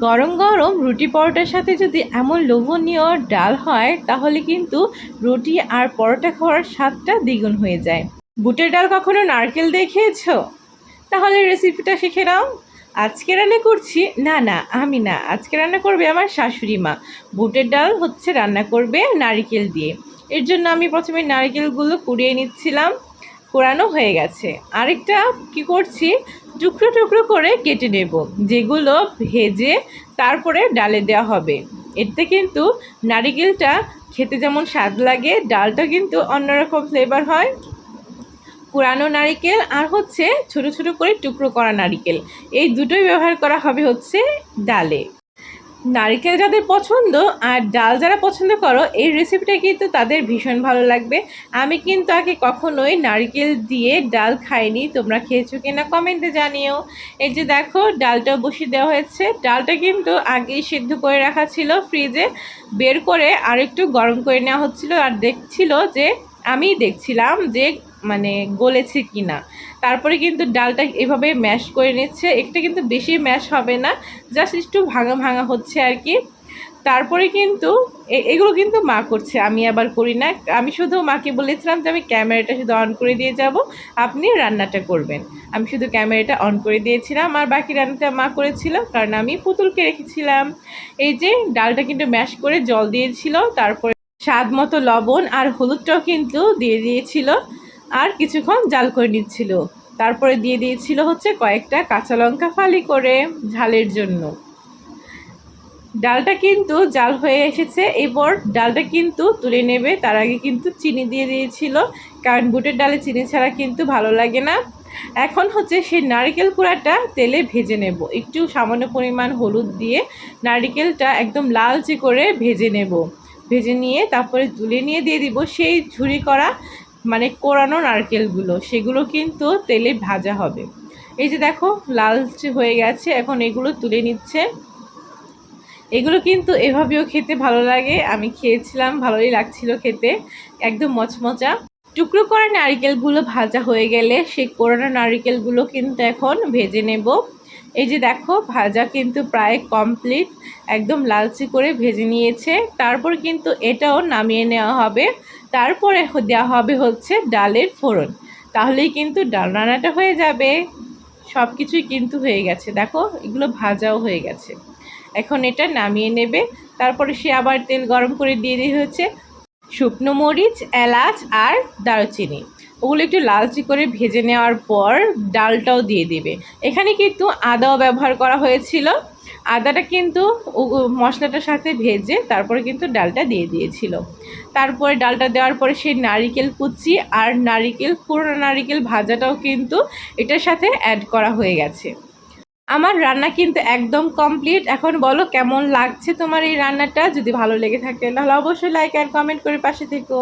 গরম গরম রুটি পরোটার সাথে যদি এমন লোভনীয় ডাল হয় তাহলে কিন্তু রুটি আর পরোটা খাওয়ার স্বাদটা দ্বিগুণ হয়ে যায়। বুটের ডাল কখনো নারকেল দিয়ে খেয়েছো? তাহলে রেসিপিটা শিখে নাও। আজকে রান্না করছি, না আমি না, আজকে রান্না করবে আমার শাশুড়ি মা। বুটের ডাল হচ্ছে রান্না করবে নারকেল দিয়ে। এর জন্য আমি প্রথমে নারকেলগুলো কুড়িয়ে নিচ্ছিলাম, কোরানো হয়ে গেছে। আরেকটা কি করছি, টুকরো টুকরো করে কেটে নেব, যেগুলো ভেজে তারপরে ডালে দেওয়া হবে। এতে কিন্তু নারিকেলটা খেতে যেমন স্বাদ লাগে, ডালটা কিন্তু অন্যরকম ফ্লেভার হয়। কুড়ানো নারিকেল আর হচ্ছে ছোট ছোট করে টুকরো করা নারিকেল, এই দুটোই ব্যবহার করা হবে হচ্ছে ডালে। নারিকেল যাদের পছন্দ আর ডাল যারা পছন্দ করো, এই রেসিপিটা কিন্তু তাদের ভীষণ ভালো লাগবে। আমি কিন্তু আগে কখনোই নারকেল দিয়ে ডাল খাইনি, তোমরা খেয়েছো কিনা কমেন্টে জানিও। এই যে দেখো ডালটা বসিয়ে দেওয়া হয়েছে, ডালটা কিন্তু আগেই সিদ্ধ করে রাখা ছিল ফ্রিজে, বের করে আরেকটু গরম করে নেওয়া হচ্ছিল। আর আমি দেখছিলাম যে মানে গলেছে কিনা। তারপরে কিন্তু ডালটা এভাবে ম্যাশ করে নিচ্ছে, এটা কিন্তু বেশি ম্যাশ হবে না, জাস্ট একটু ভাঙা ভাঙা হচ্ছে আর কি। তারপরে কিন্তু এগুলো কিন্তু মা করছে, আমি আবার করি না। আমি শুধু মাকে বলেছিলাম যে আমি ক্যামেরাটা শুধু অন করে দিয়ে যাব, আপনি রান্নাটা করবেন। আমি শুধু ক্যামেরাটা অন করে দিয়েছিলাম আর বাকি রান্নাটা মা করেছিল, কারণ আমি পুতুলকে রেখেছিলাম। এই যে ডালটা কিন্তু ম্যাশ করে জল দিয়েছিল, তারপরে স্বাদ মতো লবণ আর হলুদটাও কিন্তু দিয়ে দিয়েছিল, আর কিছুক্ষণ জাল করে নিচ্ছিল। তারপরে দিয়ে দিয়েছিল হচ্ছে কয়েকটা কাঁচা লঙ্কা ফালি করে ঝালের জন্য। ডালটা কিন্তু জাল হয়ে এসেছে, এবার ডালটা কিন্তু তুলে নেবে। তার আগে কিন্তু চিনি দিয়ে দিয়েছিল, কারণ বুটের ডালে চিনি ছাড়া কিন্তু ভালো লাগে না। এখন হচ্ছে সেই নারকেল কুড়াটা তেলে ভেজে নেব, একটু সামান্য পরিমাণ হলুদ দিয়ে নারকেলটা একদম লালচে করে ভেজে নেব। ভেজে নিয়ে তারপরে তুলে নিয়ে দিয়ে দিব সেই ঝুরি করা মানে কোরানো নারকেলগুলো, সেগুলো কিন্তু তেলে ভাজা হবে। এই যে দেখো লালচে হয়ে গেছে, এখন এগুলো তুলে নিচ্ছে। এগুলো কিন্তু এভাবেও খেতে ভালো লাগে, আমি খেয়েছিলাম, ভালোই লাগছিল খেতে, একদম মচমচা। টুকরো করা নারকেলগুলো ভাজা হয়ে গেলে সেই কোরানো নারকেলগুলো কিন্তু এখন ভেজে নেব। এই যে দেখো ভাজা কিন্তু প্রায় কমপ্লিট, একদম লালচে করে ভেজে নিয়েছে। তারপর কিন্তু এটাও নামিয়ে নেওয়া হবে, তারপরে দেওয়া হবে হচ্ছে ডালের ফোড়ন, তাহলেই কিন্তু ডাল রান্নাটা হয়ে যাবে। সব কিছুই কিন্তু হয়ে গেছে, দেখো এগুলো ভাজাও হয়ে গেছে। এখন এটা নামিয়ে নেবে, তারপরে সে আবার তেল গরম করে দিয়ে হচ্ছে শুকনো মরিচ, এলাচ আর দারুচিনি, ওগুলো একটু লালচে করে ভেজে নেওয়ার পর ডালটাও দিয়ে দেবে। এখানে কিন্তু আদাও ব্যবহার করা হয়েছিল, আদাটা কিন্তু মশলাটার সাথে ভেজে তারপরে কিন্তু ডালটা দিয়ে দিয়েছিল। তারপরে ডালটা দেওয়ার পরে সেই নারিকেল কুচি আর পুরোনো নারিকেল ভাজাটাও কিন্তু এটার সাথে অ্যাড করা হয়ে গেছে। আমার রান্না কিন্তু একদম কমপ্লিট। এখন বলো কেমন লাগছে তোমার এই রান্নাটা? যদি ভালো লেগে থাকে তাহলে অবশ্যই লাইক আর কমেন্ট করে পাশে থেকো।